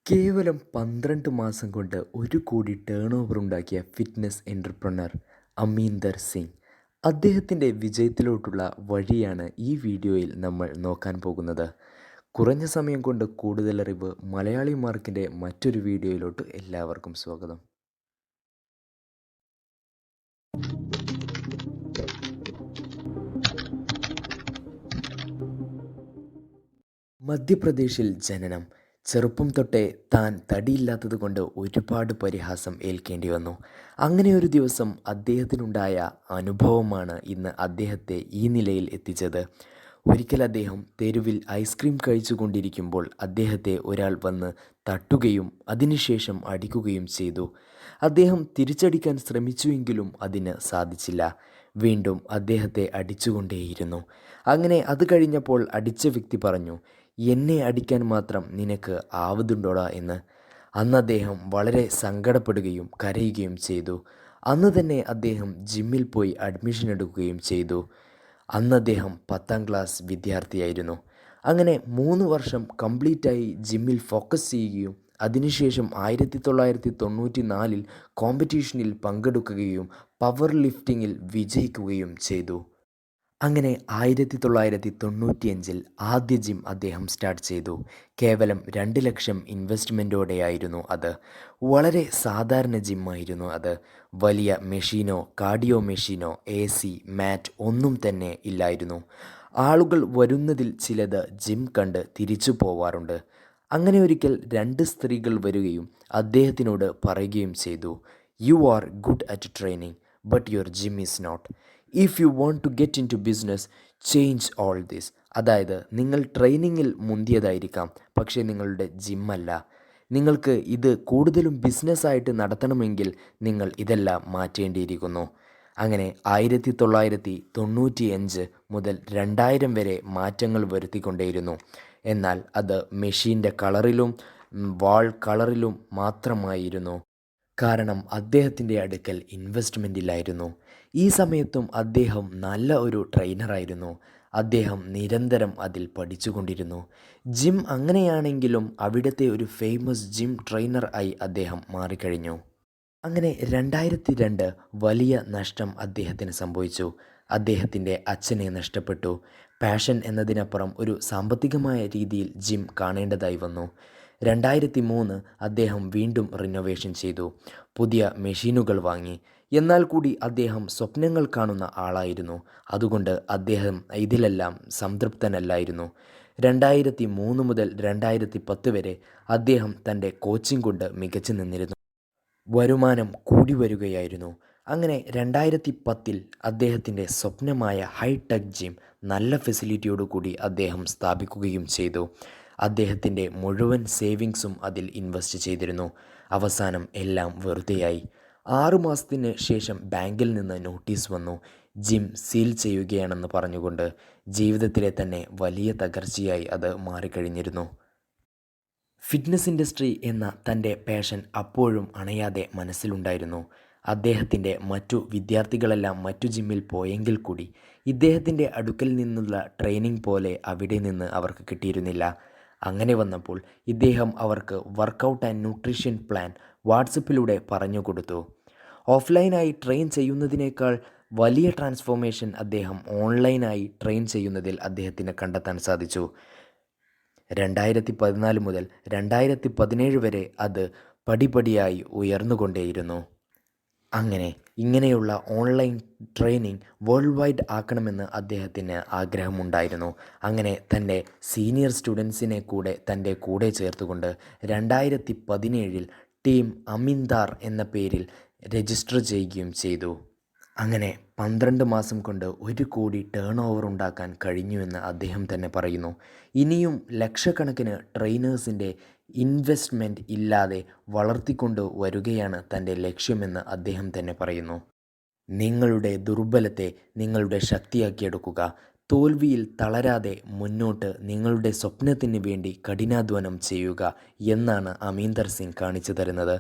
കേവലം 12 മാസം കൊണ്ട് 1 കോടി ടേൺ ഓവർ ഉണ്ടാക്കിയ ഫിറ്റ്നസ് എൻ്റർപ്രനർ അമീന്ദർ സിംഗ്. അദ്ദേഹത്തിൻ്റെ വിജയത്തിലോട്ടുള്ള വഴിയാണ് ഈ വീഡിയോയിൽ നമ്മൾ നോക്കാൻ പോകുന്നത്. കുറഞ്ഞ സമയം കൊണ്ട് കൂടുതലറിവ് മലയാളി മാർക്കിൻ്റെ മറ്റൊരു വീഡിയോയിലോട്ട് എല്ലാവർക്കും സ്വാഗതം. മധ്യപ്രദേശിൽ ജനനം. ചെറുപ്പം തൊട്ടേ താൻ തടിയില്ലാത്തത് കൊണ്ട് ഒരുപാട് പരിഹാസം ഏൽക്കേണ്ടി വന്നു. അങ്ങനെ ഒരു ദിവസം അദ്ദേഹത്തിനുണ്ടായ അനുഭവമാണ് ഇന്ന് അദ്ദേഹത്തെ ഈ നിലയിൽ എത്തിച്ചത്. ഒരിക്കൽ അദ്ദേഹം തെരുവിൽ ഐസ്ക്രീം കഴിച്ചുകൊണ്ടിരിക്കുമ്പോൾ അദ്ദേഹത്തെ ഒരാൾ വന്ന് തട്ടുകയും അതിനുശേഷം അടിക്കുകയും ചെയ്തു. അദ്ദേഹം തിരിച്ചടിക്കാൻ ശ്രമിച്ചുവെങ്കിലും അതിന് സാധിച്ചില്ല. വീണ്ടും അദ്ദേഹത്തെ അടിച്ചുകൊണ്ടേയിരുന്നു. അങ്ങനെ അത് കഴിഞ്ഞപ്പോൾ അടിച്ച വ്യക്തി പറഞ്ഞു, "എന്നെ അടിക്കാൻ മാത്രം നിനക്ക് ആവതുണ്ടോടാ" എന്ന്. അന്ന് അദ്ദേഹം വളരെ സങ്കടപ്പെടുകയും കരയുകയും ചെയ്തു. അന്ന് തന്നെ അദ്ദേഹം ജിമ്മിൽ പോയി അഡ്മിഷൻ എടുക്കുകയും ചെയ്തു. അന്ന് അദ്ദേഹം 10ാം ക്ലാസ് വിദ്യാർത്ഥിയായിരുന്നു. അങ്ങനെ 3 വർഷം കംപ്ലീറ്റായി ജിമ്മിൽ ഫോക്കസ് ചെയ്യുകയും അതിനുശേഷം 1994 കോമ്പറ്റീഷനിൽ പങ്കെടുക്കുകയും പവർ ലിഫ്റ്റിങ്ങിൽ വിജയിക്കുകയും ചെയ്തു. അങ്ങനെ 1995 ആദ്യ ജിം അദ്ദേഹം സ്റ്റാർട്ട് ചെയ്തു. കേവലം 2 ലക്ഷം ഇൻവെസ്റ്റ്മെൻറ്റോടെയായിരുന്നു അത്. വളരെ സാധാരണ ജിമ്മായിരുന്നു അത്. വലിയ മെഷീനോ കാർഡിയോ മെഷീനോ AC മാറ്റ് ഒന്നും തന്നെ ഇല്ലായിരുന്നു. ആളുകൾ വരുന്നതിൽ ചിലത് ജിം കണ്ട് തിരിച്ചു പോവാറുണ്ട്. അങ്ങനെ ഒരിക്കൽ 2 സ്ത്രീകൾ വരികയും അദ്ദേഹത്തിനോട് പറയുകയും ചെയ്തു, "you are good at training but your gym is not. If you want to get into business change all this." അതായത്, നിങ്ങൾ ട്രെയിനിങ്ങിൽ മുന്തിയതായിരിക്കാം, പക്ഷേ നിങ്ങളുടെ ജിമ്മല്ല. നിങ്ങൾക്ക് ഇത് കൂടുതലും ബിസിനസ്സായിട്ട് നടത്തണമെങ്കിൽ നിങ്ങൾ ഇതെല്ലാം മാറ്റേണ്ടിയിരിക്കുന്നു. അങ്ങനെ 1995 മുതൽ 2000 വരെ മാറ്റങ്ങൾ വരുത്തിക്കൊണ്ടേയിരുന്നു. എന്നാൽ അത് മെഷീൻ്റെ കളറിലും വാൾ കളറിലും മാത്രമായിരുന്നു. കാരണം അദ്ദേഹത്തിൻ്റെ അടുക്കൽ ഇൻവെസ്റ്റ്മെൻ്റ് ഇല്ലായിരുന്നു. ഈ സമയത്തും അദ്ദേഹം നല്ല ഒരു ട്രെയിനറായിരുന്നു. അദ്ദേഹം നിരന്തരം അതിൽ പഠിച്ചുകൊണ്ടിരുന്നു. ജിം അങ്ങനെയാണെങ്കിലും അവിടുത്തെ ഒരു ഫേമസ് ജിം ട്രെയിനർ ആയി അദ്ദേഹം മാറിക്കഴിഞ്ഞു. അങ്ങനെ 2002 വലിയ നഷ്ടം അദ്ദേഹത്തിന് സംഭവിച്ചു. അദ്ദേഹത്തിൻ്റെ അച്ഛനെ നഷ്ടപ്പെട്ടു. പാഷൻ എന്നതിനപ്പുറം ഒരു സാമ്പത്തികമായ രീതിയിൽ ജിം കാണേണ്ടതായി വന്നു. 2003 അദ്ദേഹം വീണ്ടും റിനോവേഷൻ ചെയ്തു. പുതിയ മെഷീനുകൾ വാങ്ങി. എന്നാൽ കൂടി അദ്ദേഹം സ്വപ്നങ്ങൾ കാണുന്ന ആളായിരുന്നു. അതുകൊണ്ട് അദ്ദേഹം ഇതിലെല്ലാം സംതൃപ്തനല്ലായിരുന്നു. 2003 മുതൽ 2010 വരെ അദ്ദേഹം തൻ്റെ കോച്ചിങ് കൊണ്ട് മികച്ചു നിന്നിരുന്നു. വരുമാനം കൂടി വരികയായിരുന്നു. അങ്ങനെ 2010 അദ്ദേഹത്തിൻ്റെ സ്വപ്നമായ ഹൈടെക് ജിം നല്ല ഫെസിലിറ്റിയോടുകൂടി അദ്ദേഹം സ്ഥാപിക്കുകയും ചെയ്തു. അദ്ദേഹത്തിൻ്റെ മുഴുവൻ സേവിങ്സും അതിൽ ഇൻവെസ്റ്റ് ചെയ്തിരുന്നു. അവസാനം എല്ലാം വെറുതെയായി. 6 മാസത്തിന് ശേഷം ബാങ്കിൽ നിന്ന് നോട്ടീസ് വന്നു, ജിം സീൽ ചെയ്യുകയാണെന്ന് പറഞ്ഞുകൊണ്ട്. ജീവിതത്തിലെ തന്നെ വലിയ തകർച്ചയായി അത് മാറിക്കഴിഞ്ഞിരുന്നു. ഫിറ്റ്നസ് ഇൻഡസ്ട്രി എന്ന തൻ്റെ പാഷൻ അപ്പോഴും അണയാതെ മനസ്സിലുണ്ടായിരുന്നു. അദ്ദേഹത്തിൻ്റെ മറ്റു വിദ്യാർത്ഥികളെല്ലാം മറ്റു ജിമ്മിൽ പോയെങ്കിൽ കൂടി ഇദ്ദേഹത്തിൻ്റെ അടുക്കൽ നിന്നുള്ള ട്രെയിനിങ് പോലെ അവിടെ നിന്ന് അവർക്ക് കിട്ടിയിരുന്നില്ല. അങ്ങനെ വന്നപ്പോൾ ഇദ്ദേഹം അവർക്ക് വർക്കൗട്ട് ആൻഡ് ന്യൂട്രീഷൻ പ്ലാൻ വാട്സപ്പിലൂടെ പറഞ്ഞു കൊടുത്തു. ഓഫ്ലൈനായി ട്രെയിൻ ചെയ്യുന്നതിനേക്കാൾ വലിയ ട്രാൻസ്ഫോർമേഷൻ അദ്ദേഹം ഓൺലൈനായി ട്രെയിൻ ചെയ്യുന്നതിൽ അദ്ദേഹത്തിന് കണ്ടെത്താൻ സാധിച്ചു. 2014 മുതൽ 2017 വരെ അത് പടിപടിയായി ഉയർന്നുകൊണ്ടേയിരുന്നു. അങ്ങനെ ഇങ്ങനെയുള്ള ഓൺലൈൻ ട്രെയിനിങ് വേൾഡ് വൈഡ് ആക്കണമെന്ന് അദ്ദേഹത്തിന് ആഗ്രഹമുണ്ടായിരുന്നു. അങ്ങനെ തൻ്റെ സീനിയർ സ്റ്റുഡൻസിനെ കൂടെ തൻ്റെ കൂടെ ചേർത്തുകൊണ്ട് 2017 ടീം അമീന്ദർ എന്ന പേരിൽ രജിസ്റ്റർ ചെയ്യുകയും ചെയ്തു. അങ്ങനെ 12 മാസം കൊണ്ട് 1 കോടി ടേൺ ഓവർ ഉണ്ടാക്കാൻ കഴിഞ്ഞുവെന്ന് അദ്ദേഹം തന്നെ പറയുന്നു. ഇനിയും ലക്ഷക്കണക്കിന് ട്രെയിനേഴ്സിൻ്റെ ഇൻവെസ്റ്റ്മെൻറ്റ് ഇല്ലാതെ വളർത്തിക്കൊണ്ട് വരികയാണ് തൻ്റെ ലക്ഷ്യമെന്ന് അദ്ദേഹം തന്നെ പറയുന്നു. നിങ്ങളുടെ ദുർബലത്തെ നിങ്ങളുടെ ശക്തിയാക്കിയെടുക്കുക. തോൽവിയിൽ തളരാതെ മുന്നോട്ട് നിങ്ങളുടെ സ്വപ്നത്തിന് വേണ്ടി കഠിനാധ്വാനം ചെയ്യുക എന്നാണ് അമീന്ദർ സിംഗ് കാണിച്ചു തരുന്നത്.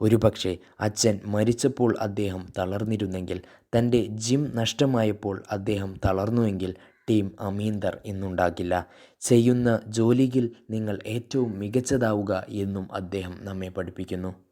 ഒരുപക്ഷെ അച്ഛൻ മരിച്ചപ്പോൾ അദ്ദേഹം തളർന്നിരുന്നെങ്കിൽ, തൻ്റെ ജിം നഷ്ടമായപ്പോൾ അദ്ദേഹം തളർന്നുവെങ്കിൽ, ടീം അമീന്ദർ എന്നുണ്ടാകില്ല. ചെയ്യുന്ന ജോലിയിൽ നിങ്ങൾ ഏറ്റവും മികച്ചതാവുക എന്നും അദ്ദേഹം നമ്മെ പഠിപ്പിക്കുന്നു.